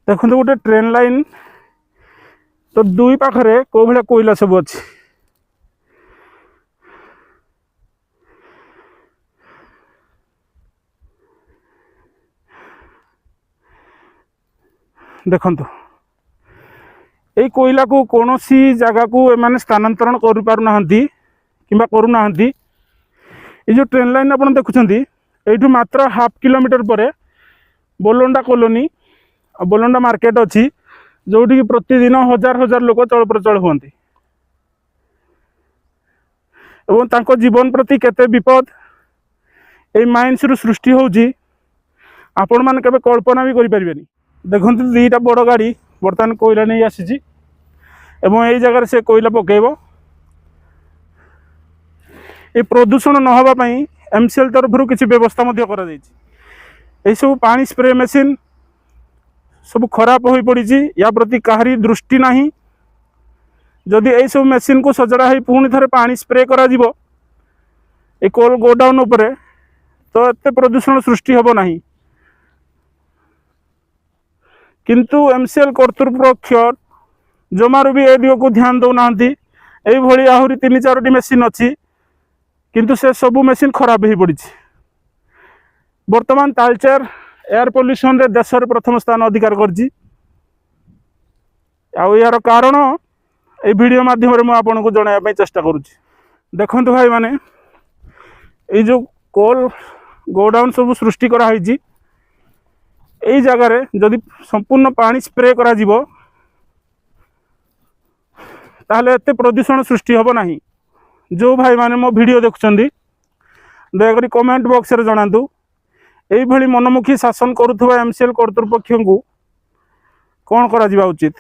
देखो गोटे train line तो दुई पाखरे को भाया कोईला सब अच्छी देखु ये कोईला को कौन सी जगह को एमाने स्थानांतरण कर पारना कि करूना ये जो ट्रेन लाइन आप देखुं यू मात्र हाफ किलोमीटर पर बोलंडा कॉलोनी बोलंडा मार्केट अच्छी जोटी कि प्रतिदिन हजार हजार लोक चल प्रचल हुंती एवं तांको जीवन प्रति केते विपद ये माइंस रु सृष्टि होउची आपण मान केबे कल्पना भी करि परिबेनी। देखंतु दुईटा बड़ गाड़ी बर्तमान कोयला नहीं आसी एवं यही जगह से कोयला पकेब ये प्रदूषण न होबा पई एमसीएल तरफ किसी व्यवस्था मध्य करा जायछि। एई सब पानी स्प्रे मशीन सब खराब हो पड़ी या प्रति काहरी दृष्टि नहीं जदि यही सब मशीन को सजड़ा हो पुणी थे पानी स्प्रे करा जीवो ए कोल गोडाउन उपरे तो एते प्रदूषण सृष्टि होबो नहीं किंतु एमसीएल कर्तृपक्ष जमारू भी ए दिग को ध्यान दौना यही आहरी 3-4टी मशीन अच्छी किंतु से सबू मशीन खराब हो पड़ी। वर्तमान तालचेर एयर पोल्यूशन रे देश रे प्रथम स्थान अधिकार करछि यार कारण ए वीडियो माध्यम रे मु आपन को जणाया पई चेष्टा करूछि। देखंतु भाई माने ए जो कोल गोडाउन सब सृष्टि करा होइछि एई जगह रे जदि संपूर्ण पानी स्प्रे करा जीवो ताहले एते प्रदूषण सृष्टि होबो नाही। जो भाई माने मो वीडियो देखुछंदी दया करी कमेंट बॉक्स रे जणांतु यही मनमुखी शासन करुवा एमसीएल कर्तृपक्ष को कौन करा उचित।